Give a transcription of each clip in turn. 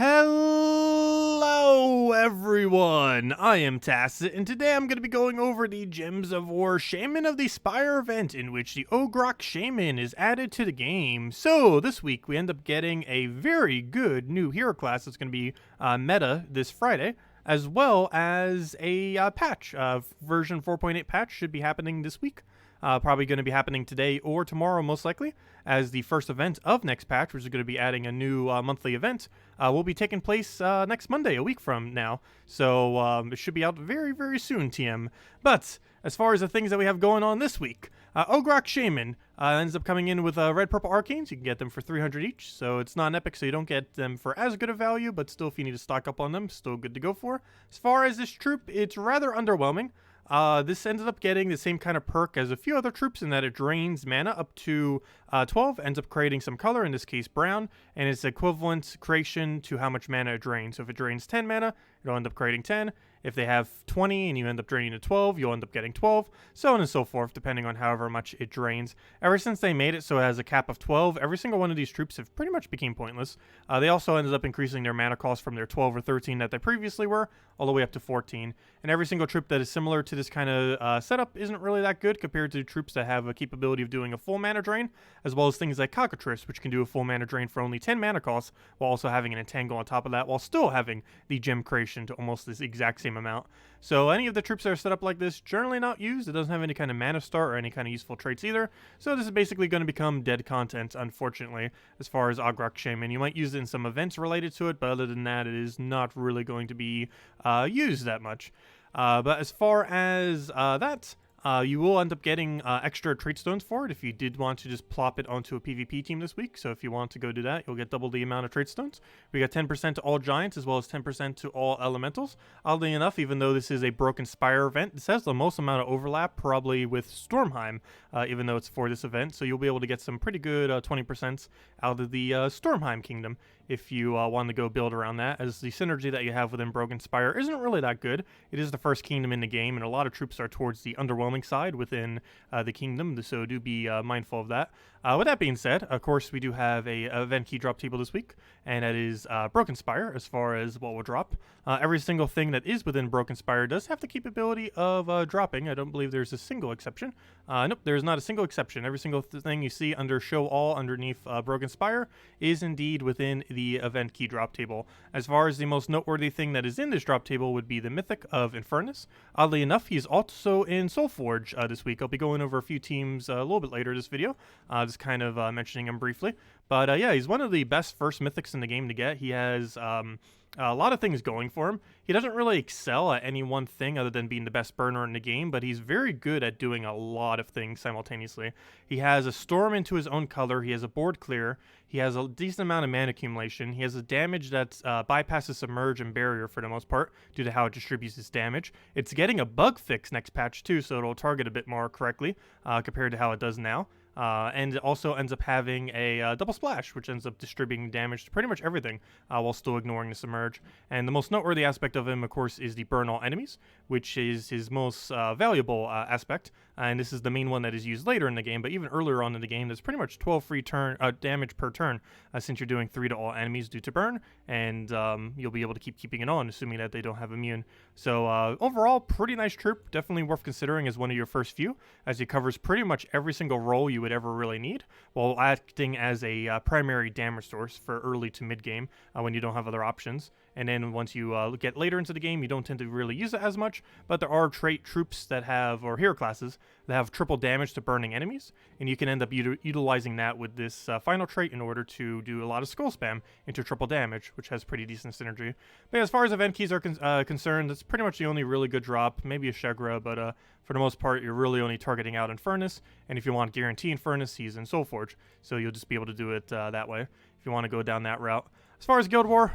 Hello everyone, I am Tacet, and today I'm going to be going over the Gems of War Shaman of the Spire event, in which the Ograk Shaman is added to the game. So this week we end up getting a very good new hero class that's going to be meta this Friday, as well as a patch. Version 4.8 patch should be happening this week. Probably going to be happening today or tomorrow, most likely, as the first event of next patch, which is going to be adding a new monthly event, will be taking place next Monday, a week from now. So it should be out very, very soon, TM. But as far as the things that we have going on this week, Ograk Shaman ends up coming in with red purple arcanes. You can get them for 300 each, so it's not an epic, so you don't get them for as good a value, but still, if you need to stock up on them, still good to go for. As far as this troop, it's rather underwhelming. This ends up getting the same kind of perk as a few other troops in that it drains mana up to 12, ends up creating some color, in this case brown, and it's equivalent creation to how much mana it drains. So if it drains 10 mana, it'll end up creating 10. If they have 20 and you end up draining to 12, you'll end up getting 12, so on and so forth, depending on however much it drains. Ever since they made it so it has a cap of 12, every single one of these troops have pretty much become pointless. They also ended up increasing their mana cost from their 12 or 13 that they previously were, all the way up to 14. And every single troop that is similar to this kind of setup isn't really that good compared to troops that have a capability of doing a full mana drain, as well as things like Cockatrice, which can do a full mana drain for only 10 mana costs, while also having an entangle on top of that, while still having the gem creation to almost this exact same amount. So any of the troops that are set up like this, generally not used. It doesn't have any kind of mana star or any kind of useful traits either. So this is basically going to become dead content, unfortunately, as far as Ograk Shaman. You might use it in some events related to it, but other than that, it is not really going to be used that much. But as far as that, you will end up getting extra trait stones for it if you did want to just plop it onto a PvP team this week. So if you want to go do that, you'll get double the amount of trait stones. We got 10% to all giants as well as 10% to all elementals. Oddly enough, even though this is a broken Spire event, this has the most amount of overlap probably with Stormheim, even though it's for this event. So you'll be able to get some pretty good 20% out of the Stormheim kingdom if you want to go build around that, as the synergy that you have within Broken Spire isn't really that good. It is the first kingdom in the game, and a lot of troops are towards the underwhelming side within the kingdom, so do be mindful of that. With that being said, of course, we do have a event key drop table this week, and that is Broken Spire as far as what will drop. Every single thing that is within Broken Spire does have the capability of dropping. I don't believe there's a single exception. Nope, there's not a single exception. Every single thing you see under Show All underneath Broken Spire is indeed within the event key drop table. As far as the most noteworthy thing that is in this drop table would be the Mythic of Infernus. Oddly enough, he's also in Soulforge this week. I'll be going over a few teams a little bit later in this video, just kind of mentioning him briefly. But yeah, he's one of the best first mythics in the game to get. He has a lot of things going for him. He doesn't really excel at any one thing other than being the best burner in the game, but he's very good at doing a lot of things simultaneously. He has a storm into his own color. He has a board clear. He has a decent amount of mana accumulation. He has a damage that bypasses Submerge and Barrier for the most part, due to how it distributes its damage. It's getting a bug fix next patch too, so it'll target a bit more correctly compared to how it does now. And it also ends up having a double splash, which ends up distributing damage to pretty much everything while still ignoring the Submerge. And the most noteworthy aspect of him, of course, is the Burn All Enemies, which is his most valuable aspect. And this is the main one that is used later in the game, but even earlier on in the game, there's pretty much 12 free damage per turn, since you're doing 3 to all enemies due to burn, and you'll be able to keeping it on, assuming that they don't have immune. So overall, pretty nice troop, definitely worth considering as one of your first few, as he covers pretty much every single role you would ever really need, while acting as a primary damage source for early to mid game when you don't have other options. And then once you get later into the game, you don't tend to really use it as much, but there are trait troops that have, or hero classes, that have triple damage to burning enemies, and you can end up utilizing that with this final trait in order to do a lot of skull spam into triple damage, which has pretty decent synergy. But as far as event keys are concerned, that's pretty much the only really good drop, maybe a Shegra, but for the most part, you're really only targeting out Infernus, and if you want guarantee Infernus, he's in Soulforge, so you'll just be able to do it that way if you want to go down that route. As far as Guild War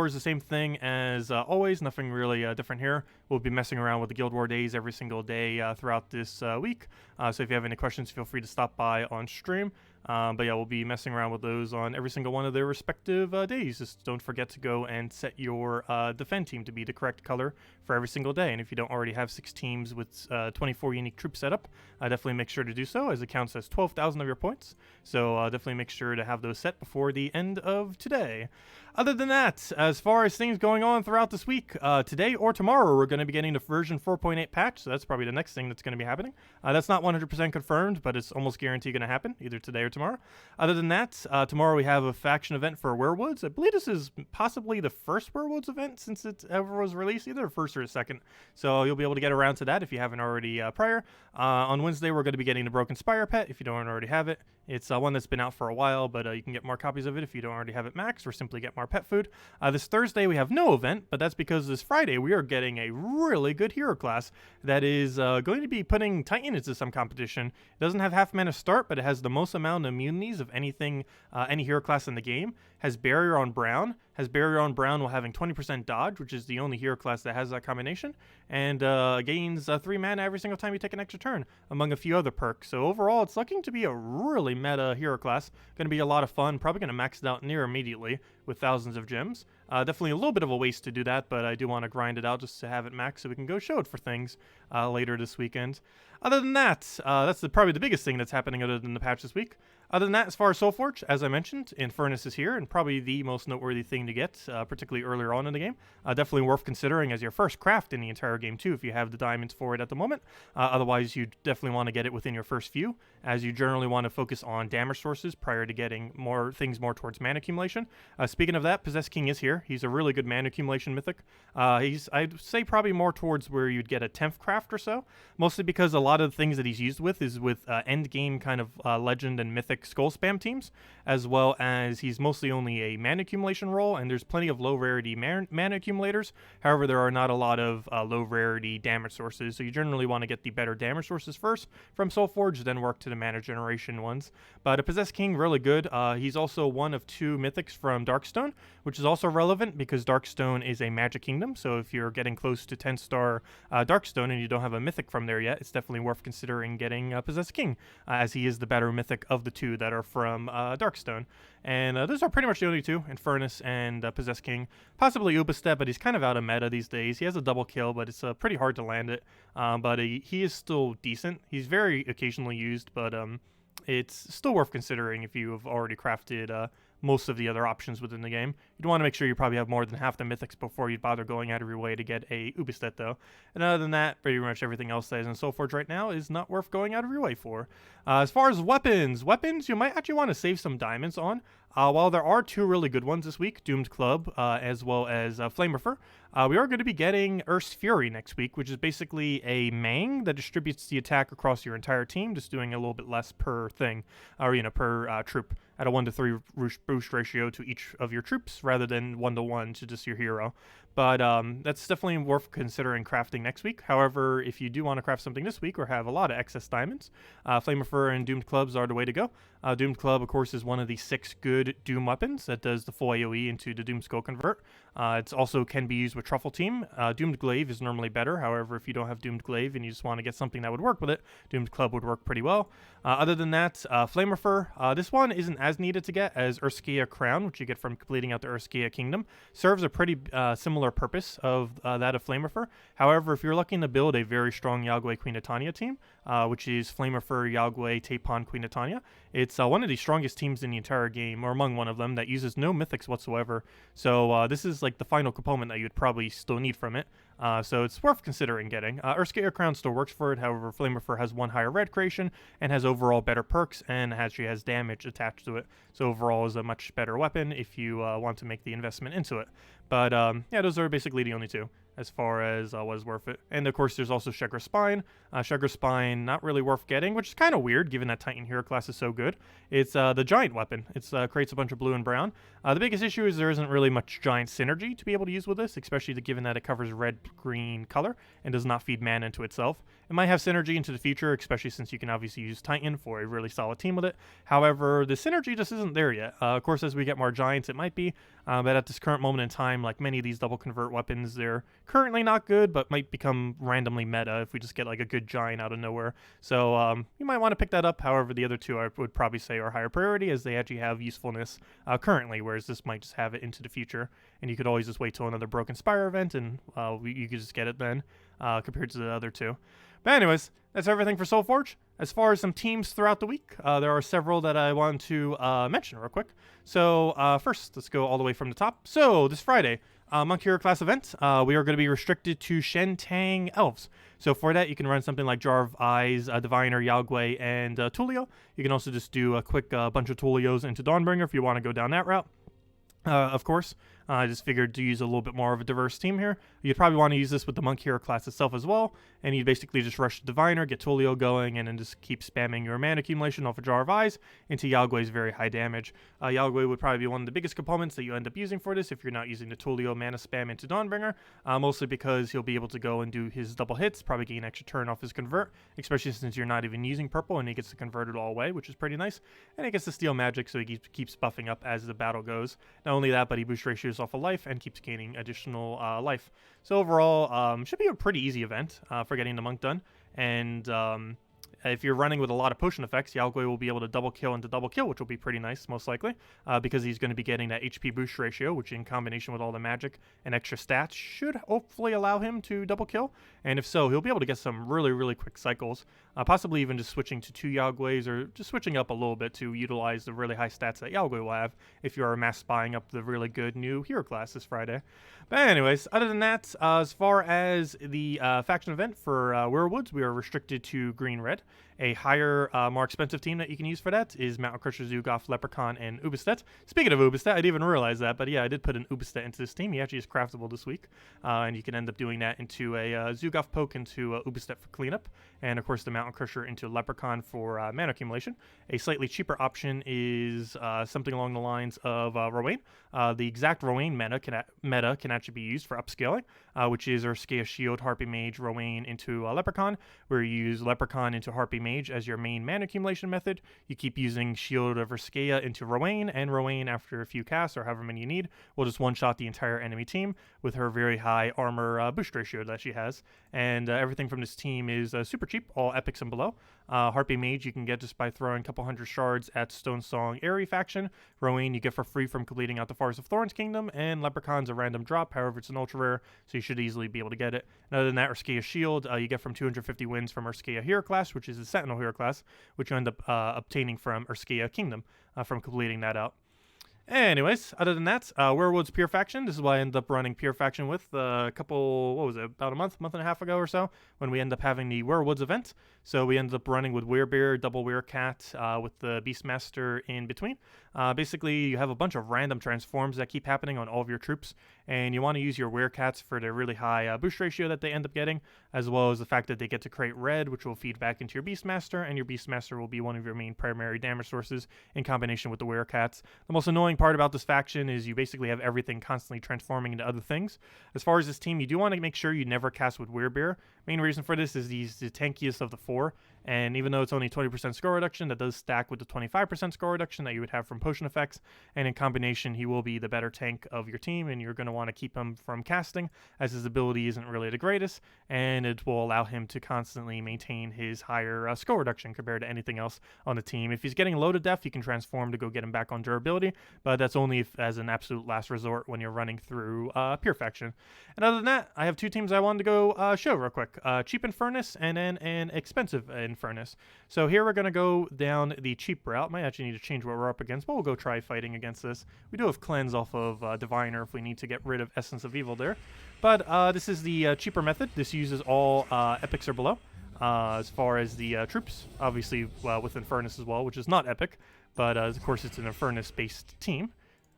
is the same thing as always, nothing really different here. We'll be messing around with the Guild War days every single day throughout this week, so if you have any questions, feel free to stop by on stream. But yeah, we'll be messing around with those on every single one of their respective days. Just don't forget to go and set your defend team to be the correct color for every single day. And if you don't already have 6 teams with 24 unique troops set up, definitely make sure to do so, as it counts as 12,000 of your points. So definitely make sure to have those set before the end of today. Other than that, as far as things going on throughout this week, today or tomorrow we're going to be getting the version 4.8 patch, so that's probably the next thing that's going to be happening. That's not 100% confirmed, but it's almost guaranteed going to happen, either today or tomorrow. Other than that, tomorrow we have a faction event for Weirwoods. I believe this is possibly the first Weirwoods event since it ever was released, either the first or the second. So you'll be able to get around to that if you haven't already prior. On Wednesday, we're going to be getting the Broken Spire pet if you don't already have it. It's one that's been out for a while, but you can get more copies of it if you don't already have it maxed, or simply get more pet food. This Thursday, we have no event, but that's because this Friday, we are getting a really good hero class that is going to be putting Titan into some competition. It doesn't have half mana start, but it has the most amount of immunities of anything, any hero class in the game. Has Barrier on Brown. Has Barrier on Brown while having 20% dodge, which is the only hero class that has that combination. And gains 3 mana every single time you take an extra turn, among a few other perks. So overall, it's looking to be a really meta hero class. Going to be a lot of fun. Probably going to max it out near immediately with thousands of gems. Definitely a little bit of a waste to do that, but I do want to grind it out just to have it max so we can go show it for things later this weekend. Other than that, that's probably the biggest thing that's happening other than the patch this week. Other than that, as far as Soulforge, as I mentioned, Infernus is here, and probably the most noteworthy thing to get, particularly earlier on in the game. Definitely worth considering as your first craft in the entire game, too, if you have the diamonds for it at the moment. Otherwise, you definitely want to get it within your first few, as you generally want to focus on damage sources prior to getting more towards mana accumulation. Speaking of that, Possessed King is here. He's a really good mana accumulation mythic. I'd say probably more towards where you'd get a 10th craft or so, mostly because a lot of the things that he's used with is with end game kind of legend and mythic skull spam teams, as well as he's mostly only a mana accumulation role, and there's plenty of low rarity mana accumulators. However, there are not a lot of low rarity damage sources, so you generally want to get the better damage sources first from Soulforge, then work to the mana generation ones. But a Possessed King, really good. He's also one of 2 mythics from Darkstone, which is also relevant because Darkstone is a magic kingdom, so if you're getting close to 10-star Darkstone and you don't have a mythic from there yet, it's definitely worth considering getting Possessed King, as he is the better mythic of the 2 that are from Darkstone. And those are pretty much the only 2, Infernus and Possessed King. Possibly Ubastet, but he's kind of out of meta these days. He has a double kill, but it's pretty hard to land it. But he is still decent. He's very occasionally used, but it's still worth considering if you have already crafted most of the other options within the game. You'd want to make sure you probably have more than half the mythics before you'd bother going out of your way to get a Ubastet, though. And other than that, pretty much everything else that is in Soulforge right now is not worth going out of your way for. As far as weapons, you might actually want to save some diamonds on. While there are 2 really good ones this week, Doomed Club as well as Flamerfer, we are going to be getting Urskaya Fury next week, which is basically a Mang that distributes the attack across your entire team, just doing a little bit less per thing, or per troop, at a 1-to-3 boost ratio to each of your troops, rather than 1-to-1 to just your hero. But that's definitely worth considering crafting next week. However, if you do want to craft something this week or have a lot of excess diamonds, Flamerfer and Doomed Clubs are the way to go. Doomed Club, of course, is one of the 6 good Doom weapons that does the full AoE into the Doom Skull Convert. It also can be used with Truffle Team. Doomed Glaive is normally better. However, if you don't have Doomed Glaive and you just want to get something that would work with it, Doomed Club would work pretty well. Other than that, Flamerfer, this one isn't as needed to get as Urskaya Crown, which you get from completing out the Urskaya Kingdom. Serves a pretty similar purpose of that of Flamerfer. However, if you're looking to build a very strong Yagwe Queen of Tanya team, which is Flamerfer, Yagwe, Tapon, Queen of Tanya, it's one of the strongest teams in the entire game, or among one of them, that uses no mythics whatsoever. So this is like the final component that you'd probably still need from it. So it's worth considering getting. Urskaya Crown still works for it. However, Flamerfer has 1 higher red creation and has overall better perks, and actually has damage attached to it. So overall is a much better weapon if you want to make the investment into it. But yeah, those are basically the only 2 as far as what is worth it. And of course, there's also Shegra Spine. Shegra Spine, not really worth getting, which is kind of weird given that Titan hero class is so good. It's the giant weapon. It creates a bunch of blue and brown. The biggest issue is there isn't really much giant synergy to be able to use with this, especially given that it covers red-green color and does not feed mana into itself. It might have synergy into the future, especially since you can obviously use Titan for a really solid team with it. However, the synergy just isn't there yet. Of course, as we get more giants, it might be, but at this current moment in time, like many of these double convert weapons, they're Currently not good, but might become randomly meta if we just get like a good giant out of nowhere. So you might want to pick that up. However, the other two I would probably say are higher priority as they actually have usefulness currently, whereas this might just have it into the future. And you could always just wait till another Broken Spire event and you could just get it then compared to the other two. But anyways, that's everything for Soulforge. As far as some teams throughout the week, there are several that I want to mention real quick. So first, let's go all the way from the top. So this Friday, Monk Hero class event, we are going to be restricted to Shen Tang Elves. So for that, you can run something like Jar of Eyes, Diviner, Yao Guai, and Tuliao. You can also just do a quick bunch of Tulios into Dawnbringer if you want to go down that route. Of course, I just figured to use a little bit more of a diverse team here. You'd probably want to use this with the Monk Hero class itself as well, and you'd basically just rush the Diviner, get Tuliao going, and then just keep spamming your mana accumulation off a Jar of Eyes into Yao Guai's very high damage. Yao Guai would probably be one of the biggest components that you end up using for this if you're not using the Tuliao mana spam into Dawnbringer, mostly because he'll be able to go and do his double hits, probably gain extra turn off his convert, especially since you're not even using purple, and he gets to convert it all away, which is pretty nice, and he gets to steal magic, so he keeps buffing up as the battle goes. Not only that, but he boosts ratios off a life and keeps gaining additional life. So overall, should be a pretty easy event for getting the monk done. And if you're running with a lot of potion effects, Yao Guai will be able to double kill into double kill, which will be pretty nice, most likely, because he's going to be getting that HP boost ratio, which in combination with all the magic and extra stats should hopefully allow him to double kill. And if so, he'll be able to get some really, really quick cycles, possibly even just switching to 2 Yao Guais or just switching up a little bit to utilize the really high stats that Yao Guai will have if you are mass spying up the really good new hero class this Friday. But anyways, other than that, as far as the faction event for Weirwoods, we are restricted to green-red. A higher, more expensive team that you can use for that is Mountain Crusher, Zuul'Goth, Leprechaun, and Ubastet. Speaking of Ubastet, I didn't even realize that, but yeah, I did put an Ubastet into this team. He actually is craftable this week, and you can end up doing that into a Zuul'Goth poke into Ubastet for cleanup, and of course the Mountain Crusher into Leprechaun for mana accumulation. A slightly cheaper option is something along the lines of Rowanne. The exact Rowanne meta can actually be used for upscaling, which is Urskaya Shield, Harpy Mage, Rowanne into Leprechaun, where you use Leprechaun into Harpy Mage as your main mana accumulation method. You keep using Shield of Urskaya into Rowanne, and Rowanne, after a few casts or however many you need, will just one-shot the entire enemy team with her very high armor boost ratio that she has. And everything from this team is super cheap, all epics and below. Harpy Mage you can get just by throwing a couple hundred shards at Stonesong Airy faction. Rowanne you get for free from completing out the Forest of Thorns Kingdom, and Leprechaun's a random drop, however it's an ultra rare, so you should easily be able to get it. And other than that, Urskaya Shield you get from 250 wins from Urskaya Hero class, which is the Sentinel Hero class, which you end up obtaining from Urskaya Kingdom from completing that out. Anyways, other than that, Werewood's Pure Faction. This is what I ended up running Pure Faction with a couple, what was it, about a month and a half ago or so, when we ended up having the Werewoods event. So we ended up running with Werebear, double Werecat, with the Bestmaster in between. Basically, you have a bunch of random transforms that keep happening on all of your troops, and you want to use your Werecats for their really high boost ratio that they end up getting, as well as the fact that they get to create red, which will feed back into your Bestmaster, and your Bestmaster will be one of your main primary damage sources in combination with the Werecats. The most annoying part about this faction is you basically have everything constantly transforming into other things. As far as this team, you do want to make sure you never cast with Werebear. Main reason for this is he's the tankiest of the 4, and even though it's only 20% score reduction, that does stack with the 25% score reduction that you would have from potion effects, and in combination he will be the better tank of your team, and you're going to want to keep him from casting as his ability isn't really the greatest, and it will allow him to constantly maintain his higher score reduction compared to anything else on the team. If he's getting low to death, you can transform to go get him back on durability, but that's only as an absolute last resort when you're running through Pure Faction. And other than that, I have 2 teams I wanted to go show real quick. Cheap Infernus and then an expensive Infernus. So here we're going to go down the cheap route. Might actually need to change what we're up against, but we'll go try fighting against this. We do have Cleanse off of Diviner if we need to get rid of Essence of Evil there. But this is the cheaper method. This uses all epics or below. As far as the troops, obviously with Infernus as well, which is not epic, but of course it's an Infernus-based team.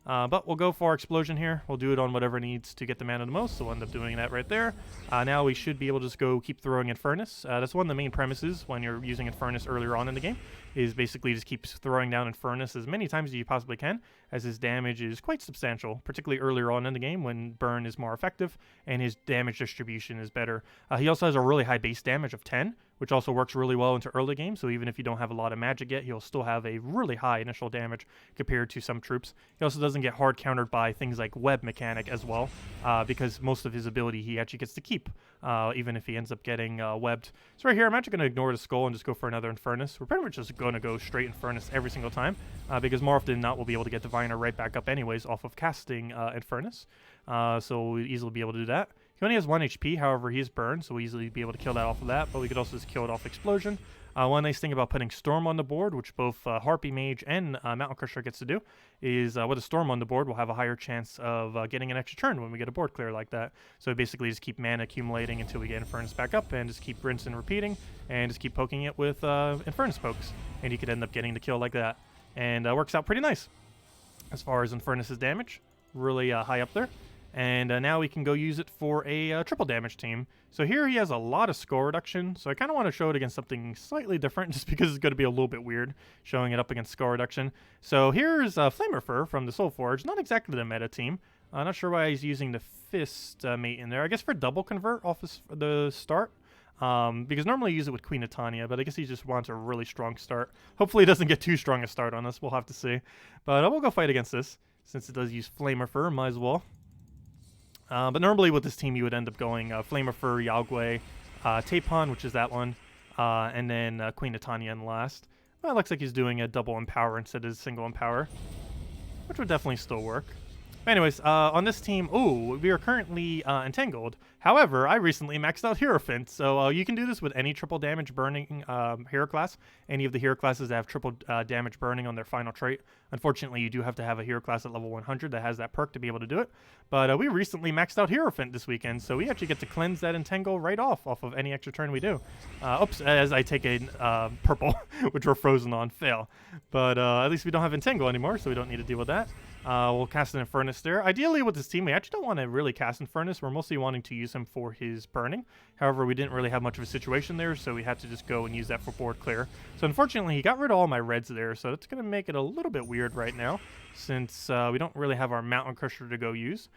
But we'll go for our explosion here. We'll do it on whatever needs to get the mana the most, so we'll end up doing that right there. Now we should be able to just go keep throwing Infernus. That's one of the main premises when you're using Infernus earlier on in the game, is basically just keep throwing down Infernus as many times as you possibly can, as his damage is quite substantial, particularly earlier on in the game when burn is more effective and his damage distribution is better. He also has a really high base damage of 10, which also works really well into early game. So even if you don't have a lot of magic yet, he'll still have a really high initial damage compared to some troops. He also doesn't get hard countered by things like web mechanic as well, because most of his ability he actually gets to keep, even if he ends up getting webbed. So right here, I'm actually going to ignore the skull and just go for another Infernus. We're pretty much just going to go straight Infernus every single time, because more often than not, we'll be able to get Diviner right back up anyways off of casting Infernus. So we'll easily be able to do that. He only has 1 HP, however, he's burned, so we'll easily be able to kill that off of that, but we could also just kill it off Explosion. One nice thing about putting Storm on the board, which both Harpy, Mage, and Mountain Crusher gets to do, is with a Storm on the board, we'll have a higher chance of getting an extra turn when we get a board clear like that. So we basically just keep mana accumulating until we get Infernus back up, and just keep rinse and repeating, and just keep poking it with Infernus pokes, and you could end up getting the kill like that. And works out pretty nice. As far as Infernus' damage, really high up there. And now we can go use it for a triple damage team. So here he has a lot of score reduction, so I kind of want to show it against something slightly different, just because it's going to be a little bit weird showing it up against score reduction. So here's Flamerfur from the Soulforge, not exactly the meta team. I'm not sure why he's using the Fist mate in there. I guess for double convert off the start. Because normally you use it with Queen Titania, but I guess he just wants a really strong start. Hopefully he doesn't get too strong a start on us, we'll have to see. But we'll go fight against this, since it does use Flamerfur, might as well. But normally with this team you would end up going Flamerfur, Yaogwei, Tapon, which is that one, and then Queen Titania in last. Well, it looks like he's doing a double Empower instead of a single Empower, which would definitely still work. Anyways, on this team, we are currently entangled. However, I recently maxed out Hierophant, so you can do this with any triple damage burning hero class. Any of the hero classes that have triple damage burning on their final trait. Unfortunately, you do have to have a hero class at level 100 that has that perk to be able to do it. But we recently maxed out Hierophant this weekend, so we actually get to cleanse that entangle right off of any extra turn we do. Oops, as I take a purple, which we're frozen on, fail. But at least we don't have entangle anymore, so we don't need to deal with that. We'll cast an Infernus there. Ideally with this team, we actually don't want to really cast Infernus. We're mostly wanting to use him for his burning. However, we didn't really have much of a situation there, so we had to just go and use that for board clear. So unfortunately, he got rid of all my reds there, so that's going to make it a little bit weird right now, since we don't really have our Mountain Crusher to go use.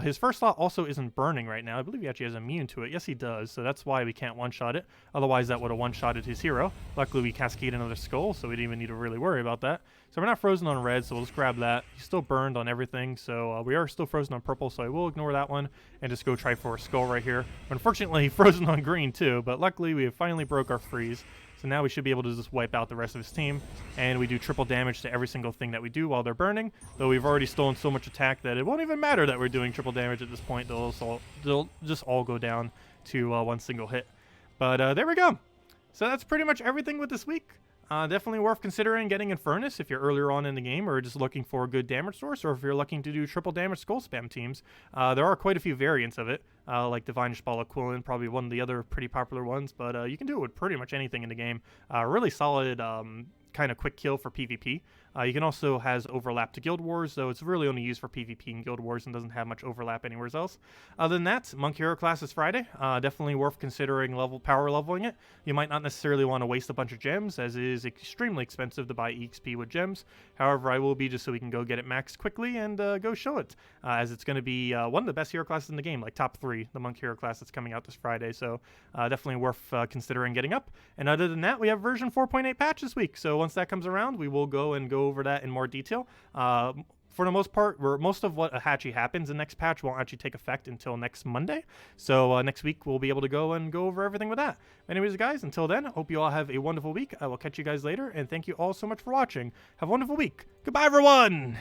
His first slot also isn't burning right now. I believe he actually has immune to it. Yes, he does, so that's why we can't one-shot it. Otherwise, that would have one-shotted his hero. Luckily, we cascade another skull, so we didn't even need to really worry about that. So we're not frozen on red, so we'll just grab that. He's still burned on everything, so we are still frozen on purple, so I will ignore that one and just go try for a skull right here. But unfortunately, frozen on green too, but luckily we have finally broke our freeze. So now we should be able to just wipe out the rest of his team, and we do triple damage to every single thing that we do while they're burning, though we've already stolen so much attack that it won't even matter that we're doing triple damage at this point. They'll just all go down to one single hit. But there we go. So that's pretty much everything with this week. Definitely worth considering getting Infernus if you're earlier on in the game or just looking for a good damage source, or if you're looking to do triple damage skull spam teams. There are quite a few variants of it, like Divine Ball Equivalent, probably one of the other pretty popular ones, but you can do it with pretty much anything in the game. Really solid kind of quick kill for PvP. You can also has overlap to Guild Wars, though it's really only used for PvP and Guild Wars and doesn't have much overlap anywhere else. Other than that, Monk Hero class is Friday. Definitely worth considering power leveling it. You might not necessarily want to waste a bunch of gems, as it is extremely expensive to buy EXP with gems. However, I will be just so we can go get it maxed quickly and go show it, as it's going to be one of the best hero classes in the game, like top 3, the Monk Hero class that's coming out this Friday. So definitely worth considering getting up. And other than that, we have version 4.8 patch this week. So once that comes around, we will go over that in more detail. For the most part, most of what actually happens in next patch won't actually take effect until next Monday. So next week, we'll be able to go over everything with that. Anyways, guys, until then, hope you all have a wonderful week. I will catch you guys later, and thank you all so much for watching. Have a wonderful week. Goodbye, everyone!